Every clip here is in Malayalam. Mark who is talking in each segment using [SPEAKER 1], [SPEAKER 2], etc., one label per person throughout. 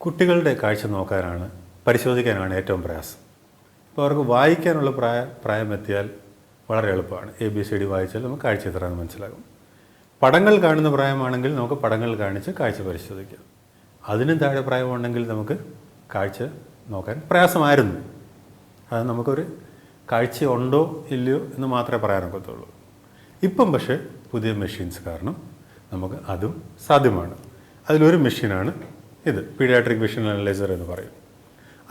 [SPEAKER 1] കുട്ടികളുടെ കാഴ്ച നോക്കാനാണ് പരിശോധിക്കാനാണ് ഏറ്റവും പ്രയാസം. അപ്പോൾ അവർക്ക് വായിക്കാനുള്ള പ്രായം എത്തിയാൽ വളരെ എളുപ്പമാണ്. ABCD വായിച്ചാൽ നമുക്ക് കാഴ്ച എത്രയാണെന്ന് മനസ്സിലാകും. പടങ്ങൾ കാണുന്ന പ്രായമാണെങ്കിൽ നമുക്ക് പടങ്ങൾ കാണിച്ച് കാഴ്ച പരിശോധിക്കാം. അതിനും താഴെ പ്രായമുണ്ടെങ്കിൽ നമുക്ക് കാഴ്ച നോക്കാൻ പ്രയാസമായിരുന്നു. അത് നമുക്കൊരു കാഴ്ച ഉണ്ടോ ഇല്ലയോ എന്ന് മാത്രമേ പറയാനൊക്കത്തുള്ളൂ. ഇപ്പം പക്ഷേ പുതിയ മെഷീൻസ് കാരണം നമുക്ക് അതും സാധ്യമാണ്. അതിലൊരു മെഷീനാണ് ഇത്, പീഡിയാട്രിക് വിഷൻ അനലൈസർ എന്ന് പറയും.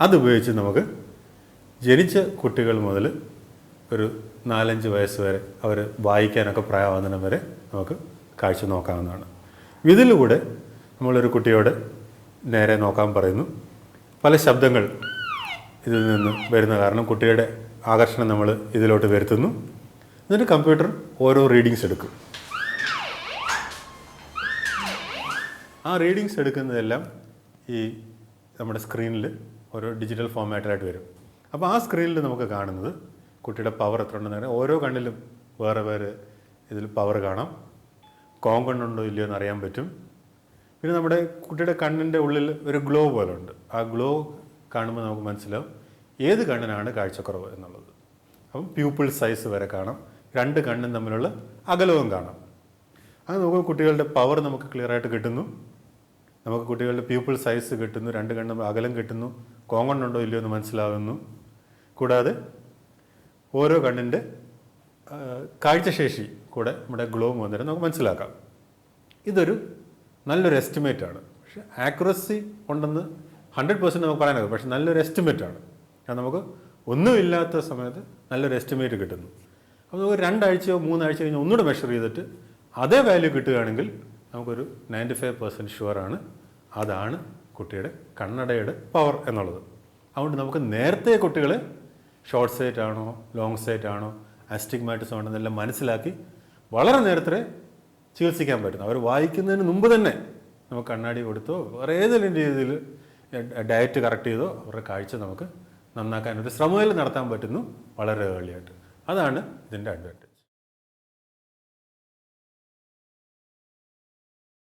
[SPEAKER 1] അതുപയോഗിച്ച് നമുക്ക് ജനിച്ച കുട്ടികൾ മുതൽ ഒരു 4-5 വയസ്സ് വരെ അവർ വായിക്കാനൊക്കെ പ്രായമാകുന്നതിന് വരെ നമുക്ക് കാഴ്ച നോക്കാവുന്നതാണ്. ഇതിലൂടെ നമ്മളൊരു കുട്ടിയോട് നേരെ നോക്കാൻ പറയുന്നു. പല ശബ്ദങ്ങൾ ഇതിൽ നിന്ന് വരുന്ന കാരണം കുട്ടിയുടെ ആകർഷണം നമ്മൾ ഇതിലോട്ട് വരുത്തുന്നു. എന്നിട്ട് കമ്പ്യൂട്ടർ ഓരോ റീഡിങ്സ് എടുക്കും. ആ റീഡിങ്സ് എടുക്കുന്നതെല്ലാം ഈ നമ്മുടെ സ്ക്രീനിൽ ഓരോ ഡിജിറ്റൽ ഫോർമാറ്റിലായിട്ട് വരും. അപ്പോൾ ആ സ്ക്രീനിൽ നമുക്ക് കാണുന്നത് കുട്ടിയുടെ പവർ എത്ര ഉണ്ടെന്ന് പറയാം. ഓരോ കണ്ണിലും വേറെ വേറെ ഇതിൽ പവർ കാണാം. കോങ്കണ്ണുണ്ടോ ഇല്ലയോ എന്ന് അറിയാൻ പറ്റും. പിന്നെ നമ്മുടെ കുട്ടിയുടെ കണ്ണിൻ്റെ ഉള്ളിൽ ഒരു ഗ്ലോ പോലെ ഉണ്ട്. ആ ഗ്ലോ കാണുമ്പോൾ നമുക്ക് മനസ്സിലാവും ഏത് കണ്ണിനാണ് കാഴ്ചക്കുറവ് എന്നുള്ളത്. അപ്പം പ്യൂപ്പിൾ സൈസ് വരെ കാണാം. 2 കണ്ണും തമ്മിലുള്ള അകലവും കാണാം. അത് നമുക്ക് കുട്ടികളുടെ പവർ നമുക്ക് ക്ലിയറായിട്ട് കിട്ടുന്നു. നമുക്ക് കുട്ടികളുടെ പ്യൂപ്പിൾ സൈസ് കിട്ടുന്നു, 2 കണ്ണും അകലം കിട്ടുന്നു, കോങ്കണ്ണുണ്ടോ ഇല്ലയോ എന്ന് മനസ്സിലാകുന്നു. കൂടാതെ ഓരോ കണ്ണിൻ്റെ കാഴ്ചശേഷി കൂടെ നമ്മുടെ ഗ്ലോ വന്നിട്ട് നമുക്ക് മനസ്സിലാക്കാം. ഇതൊരു നല്ലൊരു എസ്റ്റിമേറ്റാണ്. പക്ഷേ ആക്യുറസി ഉണ്ടെന്ന് 100% നമുക്ക് പറയാനാകും. പക്ഷേ നല്ലൊരു എസ്റ്റിമേറ്റാണ്. കാരണം നമുക്ക് ഒന്നുമില്ലാത്ത സമയത്ത് നല്ലൊരു എസ്റ്റിമേറ്റ് കിട്ടുന്നു. അപ്പോൾ നമുക്ക് 2 ആഴ്ചയോ 3 ആഴ്ച കഴിഞ്ഞ് ഒന്നുകൂടെ മെഷർ ചെയ്തിട്ട് അതേ വാല്യൂ കിട്ടുകയാണെങ്കിൽ നമുക്കൊരു 95% ഷുവറാണ് അതാണ് കുട്ടിയുടെ കണ്ണടയുടെ പവർ എന്നുള്ളത്. അതുകൊണ്ട് നമുക്ക് നേരത്തെ കുട്ടികളെ ഷോർട്ട് സൈറ്റ് ആണോ ലോങ് സൈറ്റ് ആണോ ആസ്റ്റിഗ്മാറ്റിസം ആണോ എന്നെല്ലാം മനസ്സിലാക്കി വളരെ നേരത്തെ ചികിത്സിക്കാൻ പറ്റും. അവർ വായിക്കുന്നതിന് മുമ്പ് തന്നെ നമുക്ക് കണ്ണാടി കൊടുത്തോ വേറെ ഏതെങ്കിലും രീതിയിൽ ഡയറ്റ് കറക്റ്റ് ചെയ്തോ അവരുടെ കാഴ്ച നമുക്ക് നന്നാക്കാൻ ഒരു ശ്രമത്തിൽ നടത്താൻ പറ്റുന്നു വളരെ ഏർലി ആയിട്ട്. അതാണ് ഇതിൻ്റെ അഡ്വാൻറ്റേജ്.